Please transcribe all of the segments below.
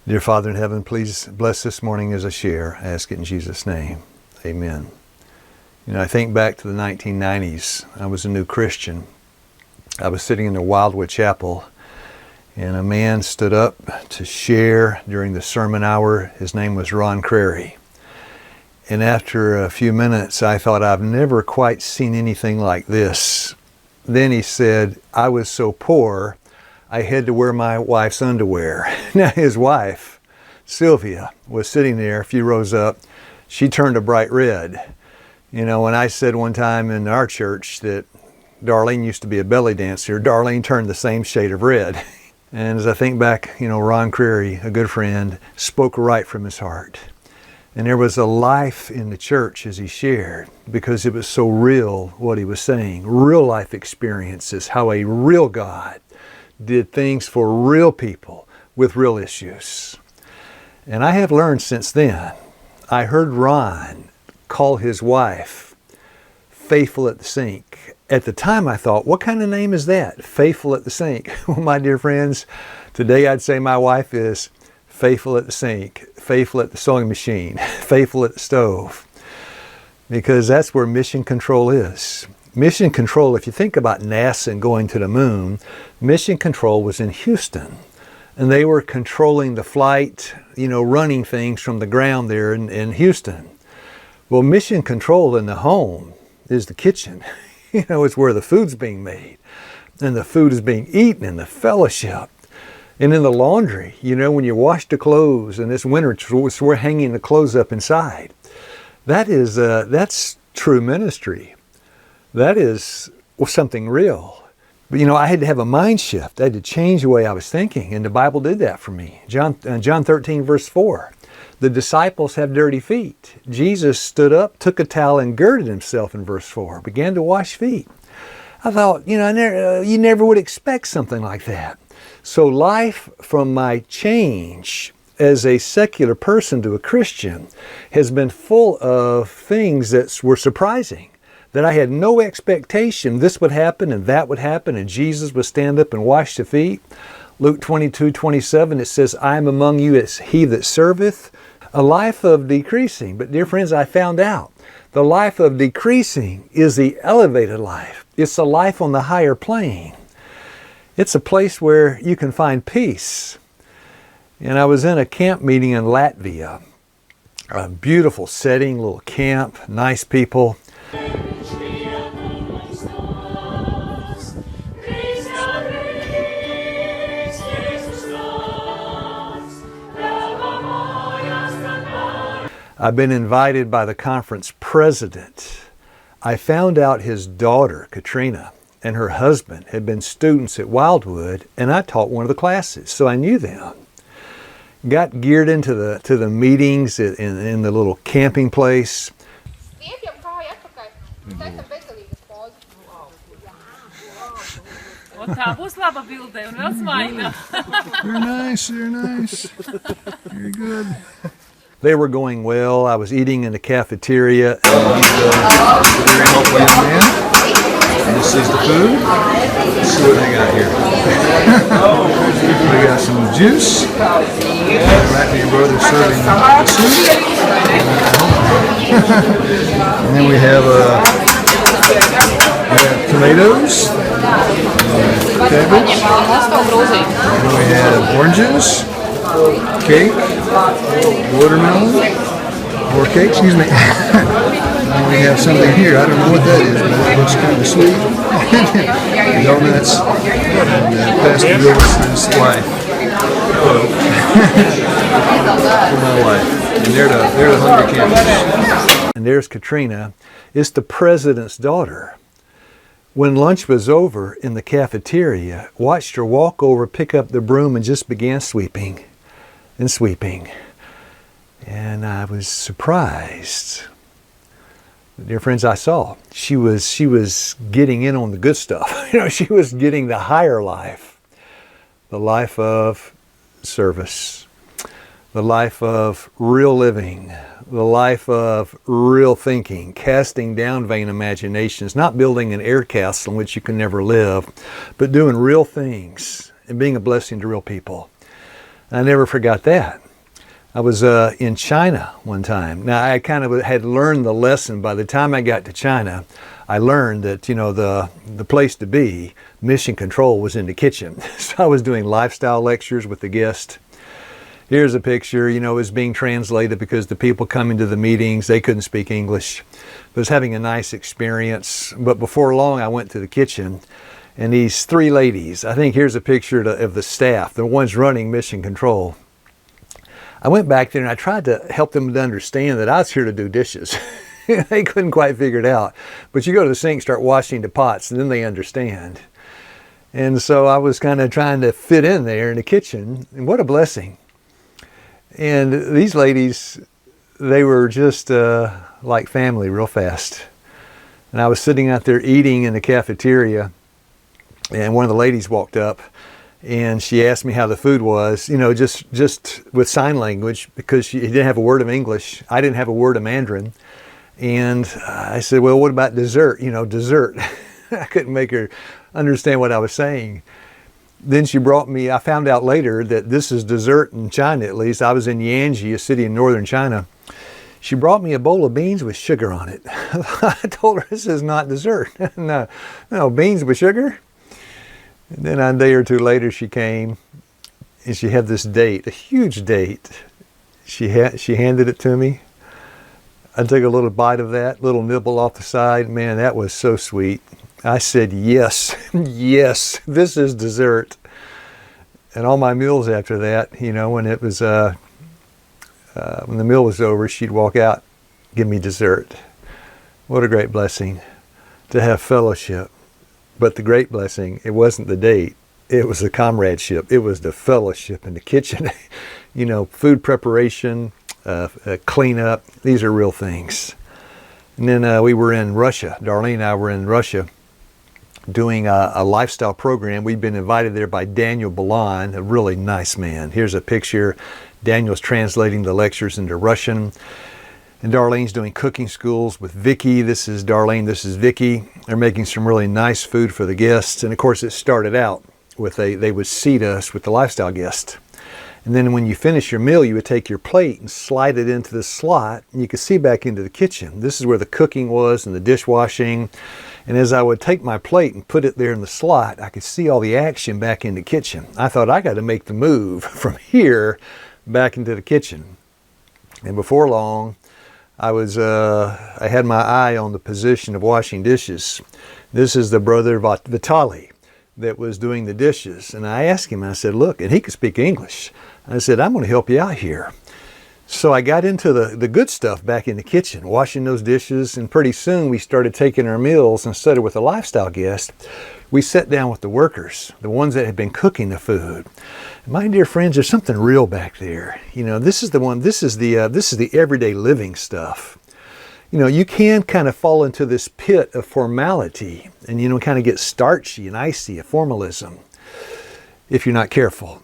Dear Father in heaven, please bless this morning as I share. I ask it in Jesus' name. Amen. I think back to the 1990s. I was a new Christian. I was sitting in the Wildwood Chapel, and a man stood up to share during the sermon hour. His name was Ron Crary. And after a few minutes, I thought, I've never quite seen anything like this. Then he said, I was so poor, I had to wear my wife's underwear. Now his wife, Sylvia, was sitting there a few rows up. She turned a bright red. When I said one time in our church that Darlene used to be a belly dancer, Darlene turned the same shade of red. And as I think back, Ron Crary, a good friend, spoke right from his heart. And there was a life in the church as he shared, because it was so real what he was saying. Real life experiences, how a real God did things for real people with real issues. And I have learned since then. I heard Ron call his wife Faithful at the Sink. At the time I thought, what kind of name is that? Faithful at the Sink. Well, my dear friends, today I'd say my wife is faithful at the sink, faithful at the sewing machine, faithful at the stove. Because that's where mission control is. Mission control, if you think about NASA and going to the moon, mission control was in Houston. And they were controlling the flight, running things from the ground there in Houston. Well, mission control in the home is the kitchen. It's where the food's being made. And the food is being eaten in the fellowship. And in the laundry, when you wash the clothes, and this winter we're hanging the clothes up inside. That's true ministry. That is something real. But I had to have a mind shift. I had to change the way I was thinking, and the Bible did that for me. John 13, verse 4. The disciples have dirty feet. Jesus stood up, took a towel, and girded himself in verse 4, began to wash feet. I thought, you never would expect something like that. So life from my change as a secular person to a Christian has been full of things that were surprising, that I had no expectation this would happen and that would happen and Jesus would stand up and wash the feet. Luke 22:27, it says, I am among you as he that serveth. A life of decreasing. But dear friends, I found out the life of decreasing is the elevated life. It's a life on the higher plane. It's a place where you can find peace. And I was in a camp meeting in Latvia. A beautiful setting, little camp, nice people. I've been invited by the conference president. I found out his daughter, Katrina, and her husband had been students at Wildwood, and I taught one of the classes, so I knew them. Got geared into the meetings in the little camping place. You're nice. Very good. They were going well. I was eating in the cafeteria. And he's a very helpful young man. And this is the food. Let's see what they got here. We got some juice. Right to your brother serving soup. And then we have tomatoes, cabbage. And we have oranges, cake, watermelon, or cake, excuse me. And we have something here. I don't know what that is, but it looks kind of sweet. Donuts. And Pastor Wilson's wife. For my wife. And they're the hungry campers. And there's Katrina. It's the president's daughter. When lunch was over in the cafeteria, watched her walk over, pick up the broom, and just began sweeping and sweeping. And I was surprised. Dear friends, I saw she was getting in on the good stuff. She was getting the higher life, the life of service, the life of real living, the life of real thinking, casting down vain imaginations, not building an air castle in which you can never live, but doing real things and being a blessing to real people. I never forgot that. I was in China one time. Now, I kind of had learned the lesson. By the time I got to China, I learned that, you know, the place to be, mission control, was in the kitchen. So I was doing lifestyle lectures with the guests. Here's a picture, you know, it was being translated because the people coming to the meetings, they couldn't speak English. I was having a nice experience. But before long, I went to the kitchen, and these three ladies, I think here's a picture of the staff, the ones running mission control. I went back there and I tried to help them to understand that I was here to do dishes. They couldn't quite figure it out. But you go to the sink, start washing the pots, and then they understand. And so I was kind of trying to fit in there in the kitchen, and what a blessing. And these ladies, they were just like family real fast. And I was sitting out there eating in the cafeteria, and one of the ladies walked up, and she asked me how the food was, you know, just with sign language, because she didn't have a word of English. I didn't have a word of Mandarin. And I said, well, what about dessert? You know, dessert. I couldn't make her understand what I was saying. Then she brought me, I found out later that this is dessert in China, at least. I was in Yanji, a city in northern China. She brought me a bowl of beans with sugar on it. I told her, this is not dessert. No, beans with sugar? And then a day or two later, she came, and she had this date, a huge date. She handed it to me. I took a little bite of that, little nibble off the side. Man, that was so sweet. I said, yes, yes, this is dessert. And all my meals after that, you know, when it was, when the meal was over, she'd walk out, give me dessert. What a great blessing to have fellowship. But the great blessing, it wasn't the date. It was the comradeship. It was the fellowship in the kitchen. You know, food preparation, cleanup. These are real things. And then we were in Russia. Darlene and I were in Russia doing a lifestyle program. We'd been invited there by Daniel Balan, a really nice man. Here's a picture. Daniel's translating the lectures into Russian. And Darlene's doing cooking schools with Vicky. This is Darlene, this is Vicky. They're making some really nice food for the guests. And of course, it started out with they would seat us with the lifestyle guests. And then when you finish your meal, you would take your plate and slide it into the slot, and you could see back into the kitchen. This is where the cooking was and the dishwashing. And as I would take my plate and put it there in the slot, I could see all the action back in the kitchen. I thought, I got to make the move from here back into the kitchen. And before long, I had my eye on the position of washing dishes. This is the brother Vitaly that was doing the dishes. And I asked him, I said, look, and he could speak English. I said, I'm going to help you out here. So I got into the good stuff back in the kitchen, washing those dishes. And pretty soon we started taking our meals. Instead of with the lifestyle guest, we sat down with the workers, the ones that had been cooking the food. My dear friends, there's something real back there. You know, this is the everyday living stuff. You know, you can kind of fall into this pit of formality and, you know, kind of get starchy and icy, a formalism, if you're not careful.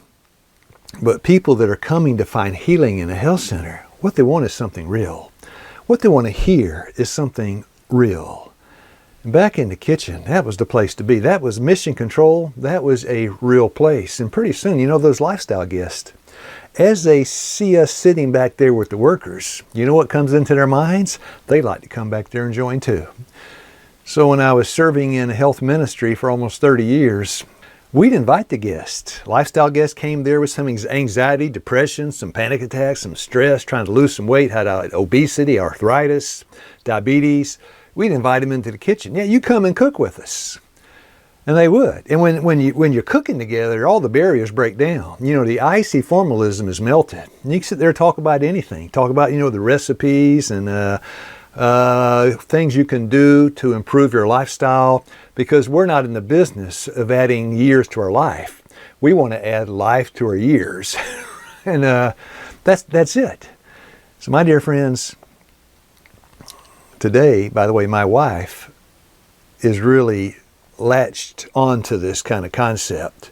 But people that are coming to find healing in a health center, what they want is something real. What they want to hear is something real. Back in the kitchen, that was the place to be. That was mission control. That was a real place. And pretty soon, you know, those lifestyle guests, as they see us sitting back there with the workers, you know what comes into their minds? They like to come back there and join too. So when I was serving in health ministry for almost 30 years, we'd invite the guests. Lifestyle guests came there with some anxiety, depression, some panic attacks, some stress, trying to lose some weight, had obesity, arthritis, diabetes. We'd invite them into the kitchen. Yeah, you come and cook with us. And they would. And when you're cooking together, all the barriers break down. You know, the icy formalism is melted. And you can sit there and talk about anything. Talk about, you know, the recipes and things you can do to improve your lifestyle, because we're not in the business of adding years to our life. We want to add life to our years. And that's it. So my dear friends, today, by the way, my wife is really latched onto this kind of concept.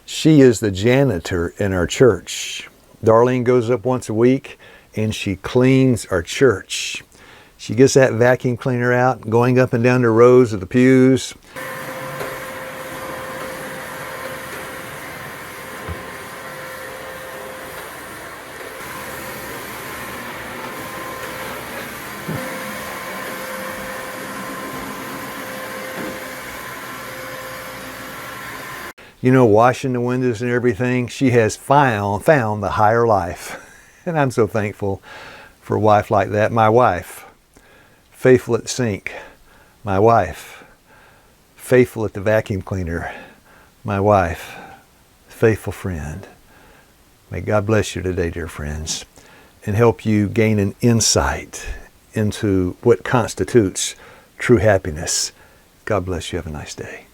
She is the janitor in our church. Darlene goes up once a week and she cleans our church. She gets that vacuum cleaner out, going up and down the rows of the pews. washing the windows and everything. She has found the higher life. And I'm so thankful for a wife like that. My wife, faithful at the sink. My wife, faithful at the vacuum cleaner. My wife, faithful friend. May God bless you today, dear friends, and help you gain an insight into what constitutes true happiness. God bless you. Have a nice day.